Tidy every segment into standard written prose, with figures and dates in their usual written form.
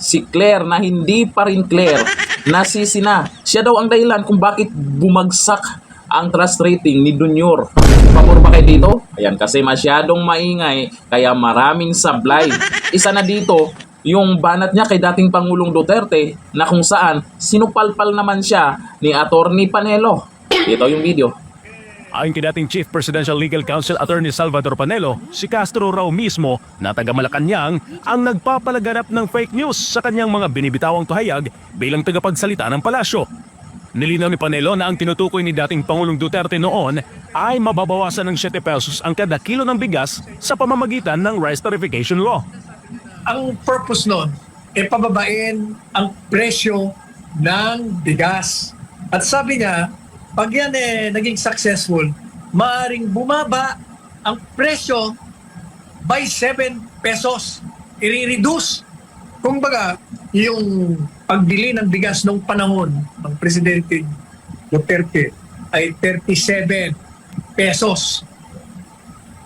si Claire na hindi pa rin Claire, nasisi na. Siya daw ang dahilan kung bakit bumagsak ang trust rating ni Junior. Pabor ba kayo dito? Ayan, kasi masyadong maingay, kaya maraming sablay. Isa na dito, yung banat niya kay dating Pangulong Duterte na kung saan sinupalpal naman siya ni Attorney Panelo. Ito yung video. Ayon kay dating Chief Presidential Legal Counsel Attorney Salvador Panelo, si Castro raw mismo na taga Malacanang ang nagpapalaganap ng fake news sa kanyang mga binibitawang tuhayag bilang tagapagsalita ng palasyo. Nilinaw ni Panelo na ang tinutukoy ni dating Pangulong Duterte noon ay mababawasan ng 7 pesos ang kada kilo ng bigas sa pamamagitan ng rice tarification law. Ang purpose nun ay pababain ang presyo ng bigas. At sabi niya, pag yan naging successful, maaring bumaba ang presyo by 7 pesos. I-reduce. Kung baga, yung pagbili ng bigas nung panahon ng Presidente Duterte ay 37 pesos.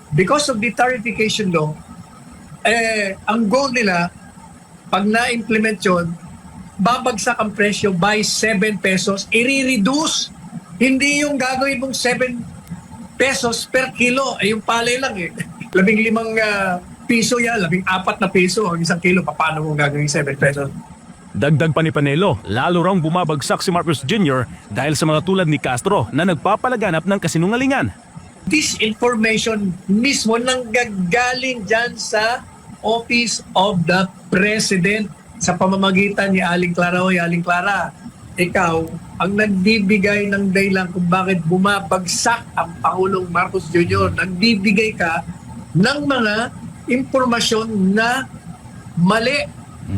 Because of the tarification law, ang goal nila, pag na-implement yun, babagsak ang presyo by 7 pesos. I-reduce. Hindi yung gagawin mong 7 pesos per kilo. Yung palay lang 15 piso yan, 14 na piso ang isang kilo. Paano mo gagawin 7 pesos? Dagdag pa ni Panelo, lalo rang bumabagsak si Marcos Jr. dahil sa mga tulad ni Castro na nagpapalaganap ng kasinungalingan. This information mismo nanggagaling dyan sa Office of the President sa pamamagitan ni Aling Clara. Hoy, Aling Clara, ikaw ang nagbibigay ng dahilan kung bakit bumabagsak ang Pangulong Marcos Jr. Nagbibigay ka ng mga impormasyon na mali,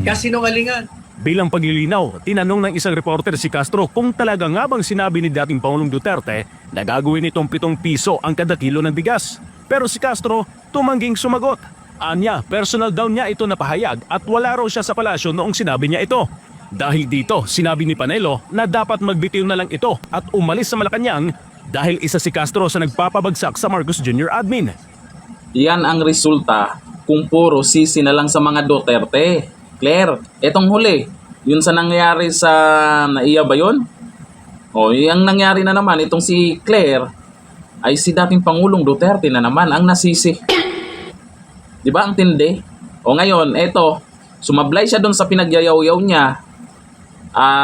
kasinungalingan. Bilang paglilinaw, tinanong ng isang reporter si Castro kung talaga nga bang sinabi ni dating Pangulong Duterte na gagawin itong 7 piso ang kada kilo ng bigas. Pero si Castro tumangging sumagot. Anya, personal daw niya ito na pahayag at wala raw siya sa palasyo noong sinabi niya ito. Dahil dito, sinabi ni Panelo na dapat magbitiw na lang ito at umalis sa Malacanang dahil isa si Castro sa nagpapabagsak sa Marcos Jr. admin. Yan ang resulta kung puro sisi na lang sa mga Duterte. Claire, etong huli, yun sa nangyari sa naiya ba yun? O, yung nangyari na naman, itong si Claire, ay si dating Pangulong Duterte na naman ang nasisi. Di ba ang tindi? O ngayon, eto, sumablay siya doon sa pinagyayaw-yaw niya.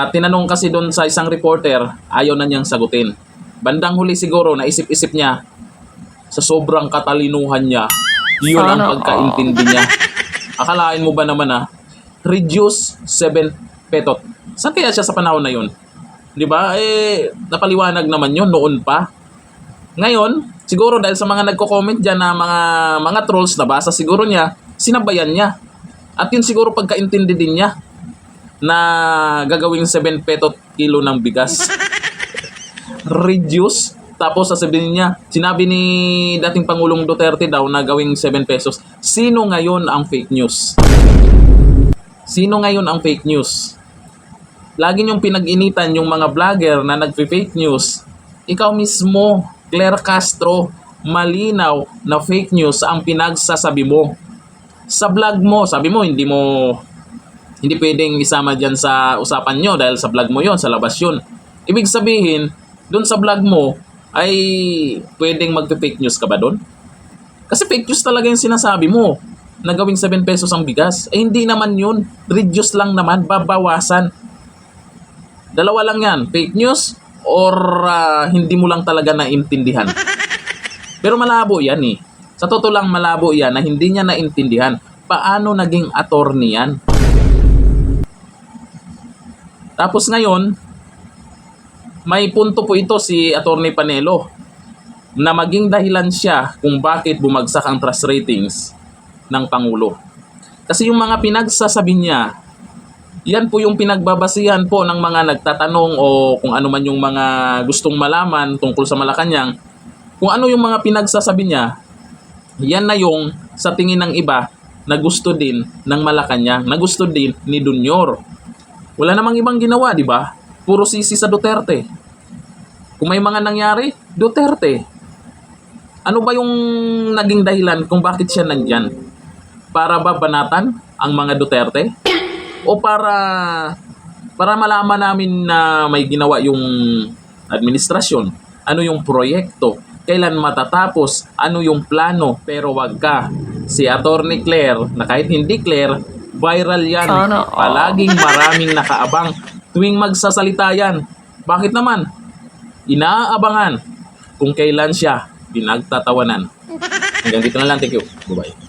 Tinanong kasi doon sa isang reporter, ayaw na niyang sagutin. Bandang huli siguro, naisip-isip niya, sa sobrang katalinuhan niya, yun ang pagkaintindi niya. Akalain mo ba naman reduce 7 petot. Saan kaya siya sa panahon na yun? Di ba? Napaliwanag naman yun noon pa. Ngayon, siguro dahil sa mga nagko-comment dyan na mga trolls, nabasa siguro niya, sinabayan niya. At yun siguro pagkaintindi din niya na gagawing 7 petot kilo ng bigas. Reduce. Tapos sasabihin niya, sinabi ni dating Pangulong Duterte daw na gawing 7 pesos. Sino ngayon ang fake news? Sino ngayon ang fake news? Lagi niyong pinag-initan yung mga vlogger na nag-fake news. Ikaw mismo, Claire Castro, malinaw na fake news ang pinagsasabi mo. Sa vlog mo, sabi mo, hindi pwedeng isama dyan sa usapan nyo dahil sa vlog mo yon, sa labas yun. Ibig sabihin, dun sa vlog mo, ay pwedeng mag-fake news ka ba dun? Kasi fake news talaga yung sinasabi mo na gawing 7 pesos ang bigas. Hindi naman yun. Reduce lang naman, babawasan. Dalawa lang yan, fake news or hindi mo lang talaga naintindihan. Pero malabo yan eh. Sa totoo lang malabo yan na hindi niya naintindihan. Paano naging attorney yan? Tapos ngayon, may punto po ito si Attorney Panelo na maging dahilan siya kung bakit bumagsak ang trust ratings ng Pangulo. Kasi yung mga pinagsasabi niya, yan po yung pinagbabasihan po ng mga nagtatanong o kung ano man yung mga gustong malaman tungkol sa Malacanang. Kung ano yung mga pinagsasabi niya, yan na yung sa tingin ng iba na gusto din ng Malacanang, na gusto din ni Junior. Wala namang ibang ginawa, di ba? Puro sisi sa Duterte. Kung may mga nangyari, Duterte. Ano ba yung naging dahilan kung bakit siya nandyan? Para ba banatan ang mga Duterte? O para malaman namin na may ginawa yung administrasyon, ano yung proyekto, kailan matatapos, ano yung plano, pero wag ka. Si Attorney Claire, na kahit hindi Claire, viral yan. Sana all. Palaging maraming nakaabang tuwing magsasalita yan. Bakit naman? Inaabangan kung kailan siya pinagtatawanan. Hanggang dito na lang. Thank you. Bye-bye.